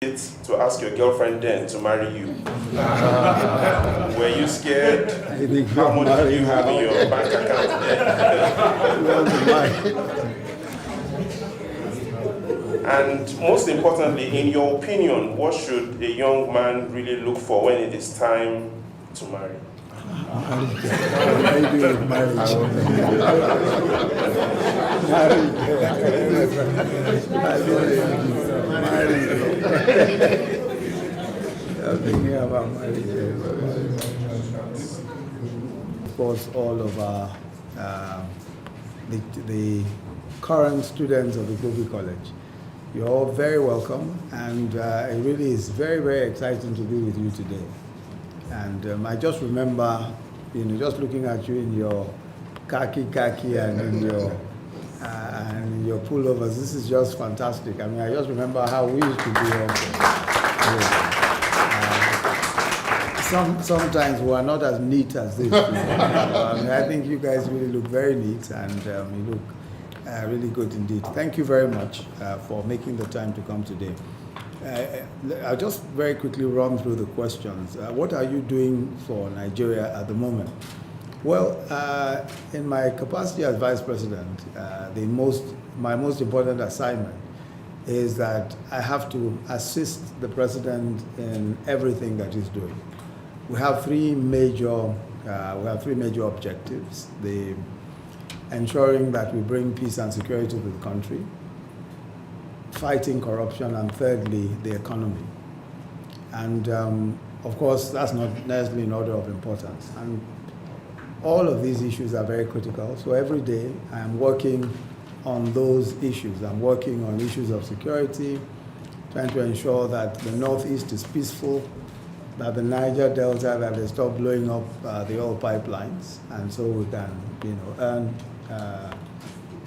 to ask your girlfriend then to marry you? Were you scared? How much do you have in your bank account then? And most importantly, in your opinion, what should a young man really look for when it is time to marry? Of course, all of our the current students of Igbobi College, you're all very welcome, and it really is very, very exciting to be with you today. And I just remember, just looking at you in your khaki and in your pullovers. This is just fantastic. I mean, I just remember how we used to be also. Sometimes we are not as neat as this. I think you guys really look very neat, and you look really good indeed. Thank you very much for making the time to come today. I'll just very quickly run through the questions. What are you doing for Nigeria at the moment? Well, in my capacity as Vice President, my most important assignment is that I have to assist the President in everything that he's doing. We have three major objectives: the ensuring that we bring peace and security to the country, fighting corruption, and thirdly, the economy. And of course, that's not necessarily in order of importance. And all of these issues are very critical. So every day I am working on those issues. I'm working on issues of security, trying to ensure that the Northeast is peaceful, that the Niger Delta, that they stop blowing up the oil pipelines, and so we can, earn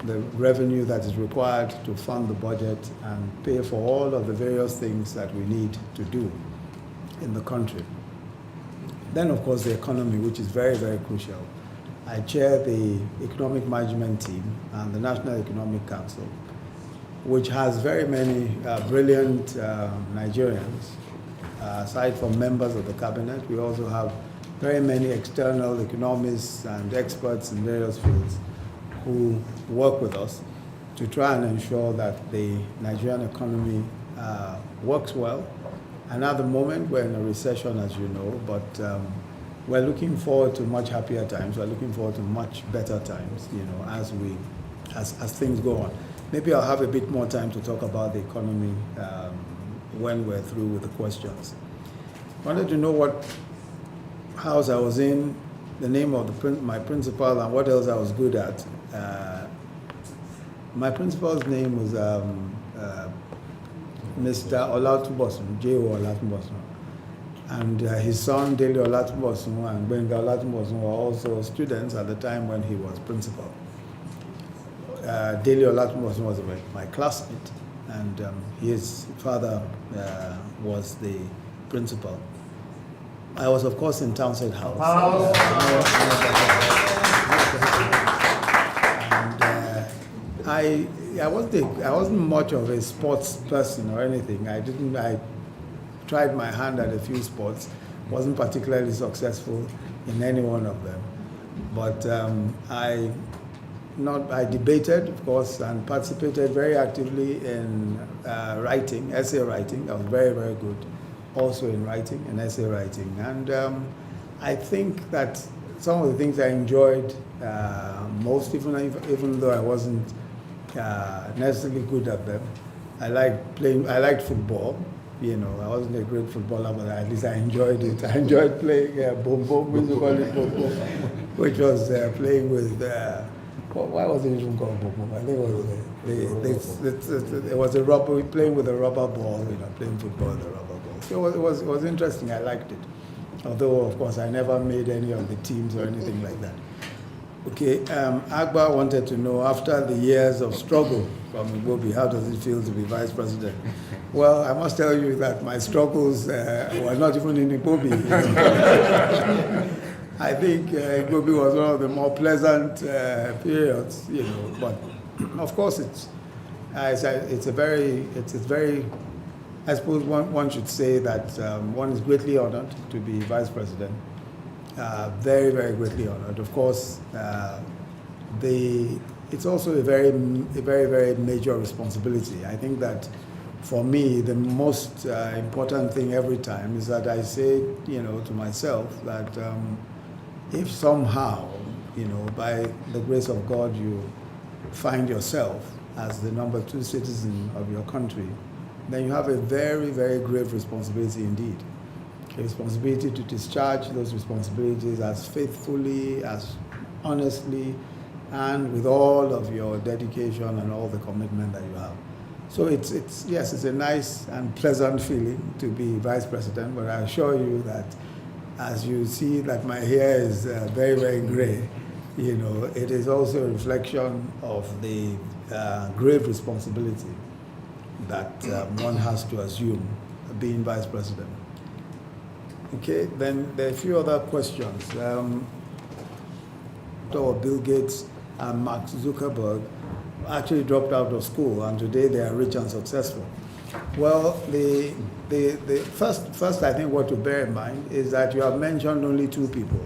the revenue that is required to fund the budget and pay for all of the various things that we need to do in the country. Then, of course, the economy, which is very, very crucial. I chair the economic management team and the National Economic Council, which has very many brilliant Nigerians. Aside from members of the cabinet, we also have very many external economists and experts in various fields who work with us to try and ensure that the Nigerian economy works well. And at the moment, we're in a recession, as you know, but we're looking forward to much happier times. We're looking forward to much better times, as things go on. Maybe I'll have a bit more time to talk about the economy when we're through with the questions. I wanted to know what house I was in, the name of my principal, and what else I was good at. My principal's name was Mr. Olatunbosun, J.O. Olatunbosun. And his son, Dele Olatunbosun, and Benga Olatunbosun were also students at the time when he was principal. Dele Olatunbosun was my classmate, and his father was the principal. I was, of course, in Townsend House. I wasn't much of a sports person or anything. I tried my hand at a few sports, wasn't particularly successful in any one of them. But I debated, of course, and participated very actively in writing, essay writing. I was very, very good also in writing and essay writing. And I think that some of the things I enjoyed most, even though I wasn't necessarily good at them. I liked football. I wasn't a great footballer, but at least I enjoyed it. I enjoyed playing bombo, we used to call it bombo, which was playing with, why was it even called bombo? I think it was a rubber, playing with a rubber ball, playing football with a rubber ball. So it was interesting, I liked it. Although, of course, I never made any of the teams or anything like that. Okay, Agba wanted to know, after the years of struggle from Igbobi, how does it feel to be Vice President? Well, I must tell you that my struggles were not even in Igbobi. I think Igbobi was one of the more pleasant periods, But of course, it's very I suppose one should say that one is greatly honored to be vice president. Very, very greatly honored. Of course, it's also a very, very major responsibility. I think that for me, the most important thing every time is that I say, to myself that if somehow, by the grace of God, you find yourself as the number 2 citizen of your country, then you have a very, very grave responsibility indeed. A responsibility to discharge those responsibilities as faithfully, as honestly, and with all of your dedication and all the commitment that you have. So it's a nice and pleasant feeling to be vice president, but I assure you that as you see that my hair is very, very gray, it is also a reflection of the grave responsibility that one has to assume being vice president. Okay, then there are a few other questions. Bill Gates and Mark Zuckerberg actually dropped out of school, and today they are rich and successful. Well, the first I think what to bear in mind is that you have mentioned only 2 people.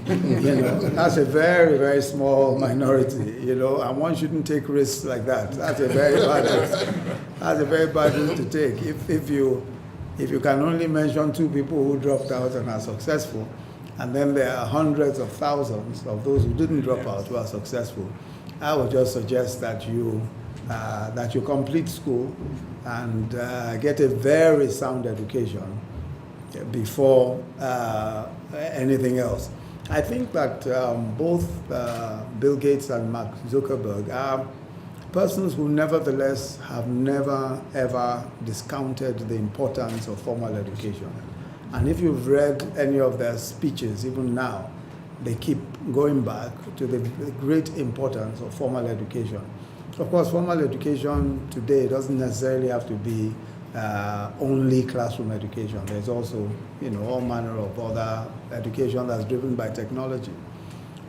That's a very, very small minority, and one shouldn't take risks like that. That's a very bad risk. That's a very bad risk to take. If you can only mention 2 people who dropped out and are successful, and then there are hundreds of thousands of those who didn't drop out who are successful, I would just suggest that you complete school and get a very sound education before anything else. I think that both Bill Gates and Mark Zuckerberg are persons who nevertheless have never ever discounted the importance of formal education. And if you've read any of their speeches, even now, they keep going back to the great importance of formal education. Of course, formal education today doesn't necessarily have to be only classroom education. There's also, all manner of other education that's driven by technology.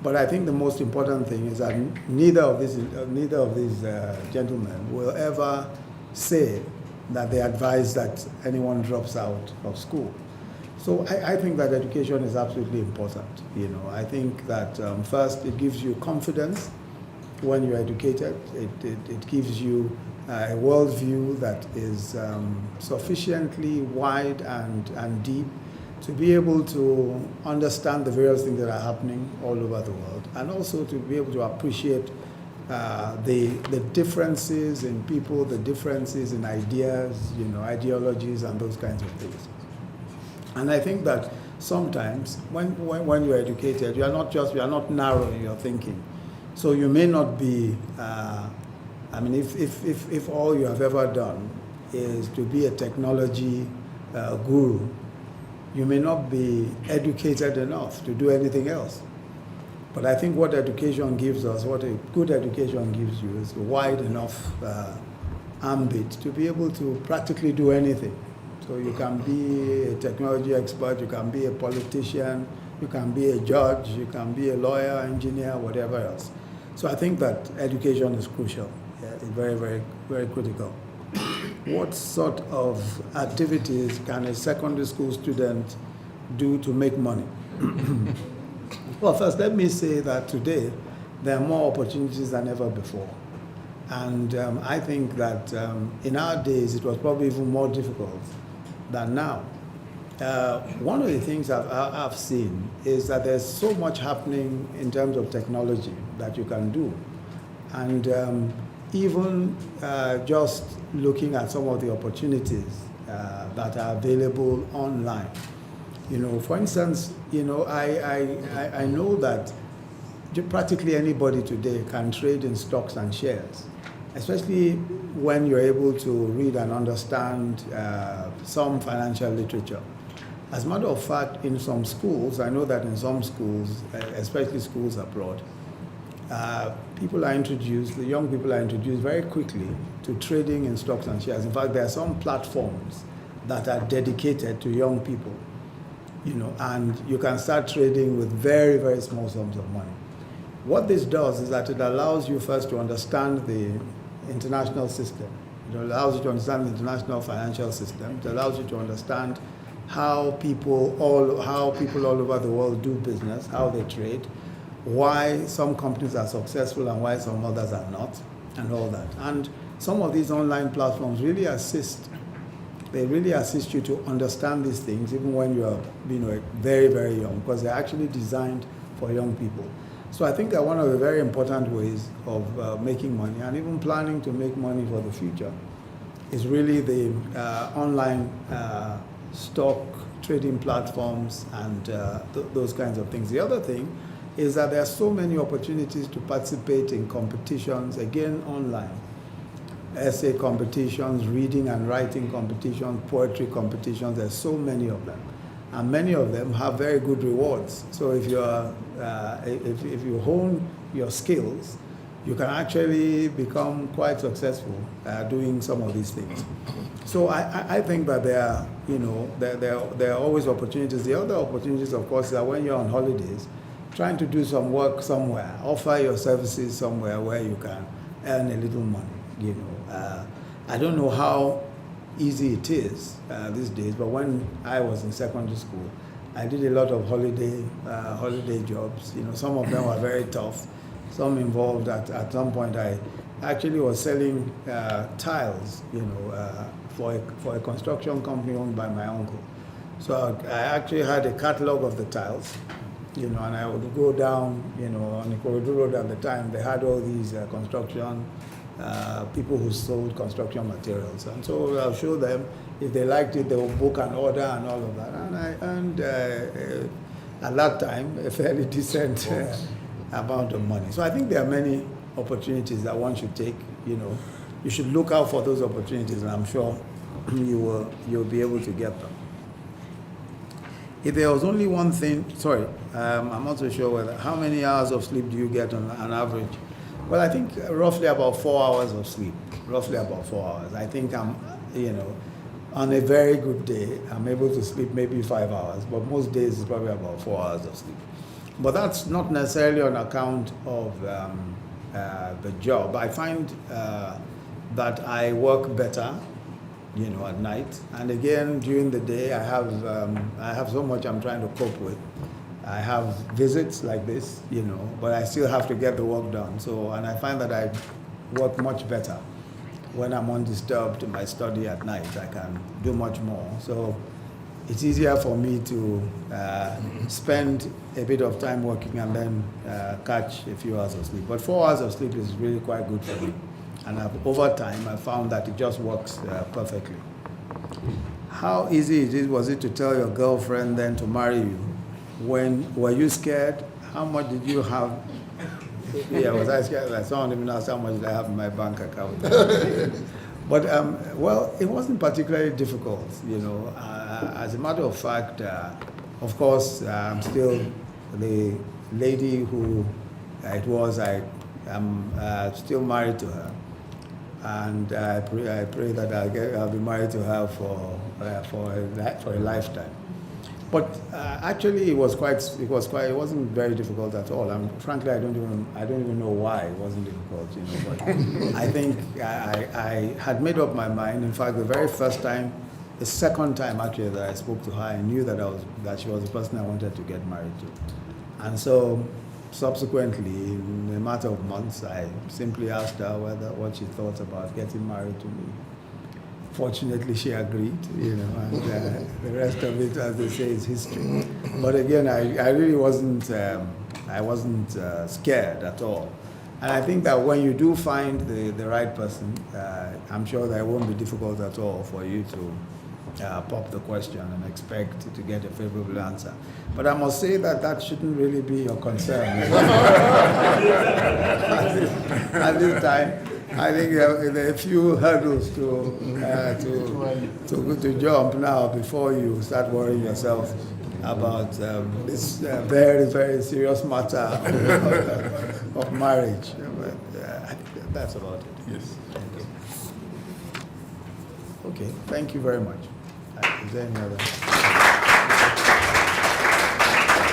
But I think the most important thing is that neither of these gentlemen will ever say that they advise that anyone drops out of school. So I think that education is absolutely important. I think that first it gives you confidence when you're educated. It gives you a worldview that is sufficiently wide and deep to be able to understand the various things that are happening all over the world, and also to be able to appreciate the differences in people, the differences in ideas, ideologies, and those kinds of things. And I think that sometimes when you're educated, you are not narrow in your thinking. So you may not be, if all you have ever done is to be a technology guru, you may not be educated enough to do anything else. But I think what education gives us, what a good education gives you, is a wide enough ambit to be able to practically do anything. So you can be a technology expert, you can be a politician, you can be a judge, you can be a lawyer, engineer, whatever else. So I think that education is crucial. It's very, very, very critical. What sort of activities can a secondary school student do to make money? Well, first, let me say that today there are more opportunities than ever before. And I think that in our days, it was probably even more difficult than now. One of the things I've seen is that there's so much happening in terms of technology that you can do. And even just looking at some of the opportunities that are available online. For instance, I know that practically anybody today can trade in stocks and shares, especially when you're able to read and understand some financial literature. As a matter of fact, in some schools, I know that in some schools, especially schools abroad, the young people are introduced very quickly to trading in stocks and shares. In fact, there are some platforms that are dedicated to young people, and you can start trading with very, very small sums of money. What this does is that it allows you first to understand the international system, It allows you to understand the international financial system. It allows you to understand how people all over the world do business, how they trade, why some companies are successful and why some others are not, and all that. And some of these online platforms really assist. They really assist you to understand these things even when you're very, very young, because they're actually designed for young people. So I think that one of the very important ways of making money and even planning to make money for the future is really the online stock trading platforms and those kinds of things. The other thing is that there are so many opportunities to participate in competitions, again online. Essay competitions, reading and writing competitions, poetry competitions, there's so many of them. And many of them have very good rewards. So if you hone your skills, you can actually become quite successful doing some of these things. So I think that there are always opportunities. The other opportunities, of course, are when you're on holidays, trying to do some work somewhere, offer your services somewhere where you can earn a little money. I don't know how easy it is these days, but when I was in secondary school, I did a lot of holiday jobs. Some of them were very tough. Some involved at some point I actually was selling tiles, for a construction company owned by my uncle. So I actually had a catalog of the tiles, and I would go down, on the corridor road at the time. They had all these construction people who sold construction materials, and so I'll show them. If they liked it, they would book an order and all of that. And I earned at that time a fairly decent amount of money. So I think there are many opportunities that one should take. You should look out for those opportunities, and I'm sure you'll be able to get them. If there was only one thing, I'm not so sure how many hours of sleep do you get on average? Well, I think roughly about 4 hours of sleep. Roughly about 4 hours. I think I'm, on a very good day, I'm able to sleep maybe 5 hours, but most days it's probably about 4 hours of sleep. But that's not necessarily on account of the job. I find that I work better, at night. And again, during the day, I have so much I'm trying to cope with. I have visits like this, but I still have to get the work done. And I find that I work much better when I'm undisturbed in my study at night. I can do much more. So it's easier for me to spend a bit of time working and then catch a few hours of sleep. But 4 hours of sleep is really quite good for me. And over time, I found that it just works perfectly. How easy was it to tell your girlfriend then to marry you? Were you scared? How much did you have? Yeah, was I scared? Someone even asked how much did I have in my bank account. But well, it wasn't particularly difficult. As a matter of fact, of course, I'm still the lady who it was. I'm still married to her, and I pray that I'll be married to her for a lifetime. But actually, it wasn't very difficult at all. Frankly, I don't even know why it wasn't difficult. But I think I had made up my mind. In fact, the second time actually that I spoke to her, I knew that she was the person I wanted to get married to. And so, subsequently, in a matter of months, I simply asked her what she thought about getting married to me. Fortunately, she agreed, and the rest of it, as they say, is history. But again, I really wasn't scared at all. And I think that when you do find the right person, I'm sure that it won't be difficult at all for you to pop the question and expect to get a favorable answer. But I must say that shouldn't really be your concern. At this time, I think there are a few hurdles to jump now before you start worrying yourself about this very, very serious matter of marriage. But I think that's about it. Yes. Thank you. Okay, thank you very much. Is there any other?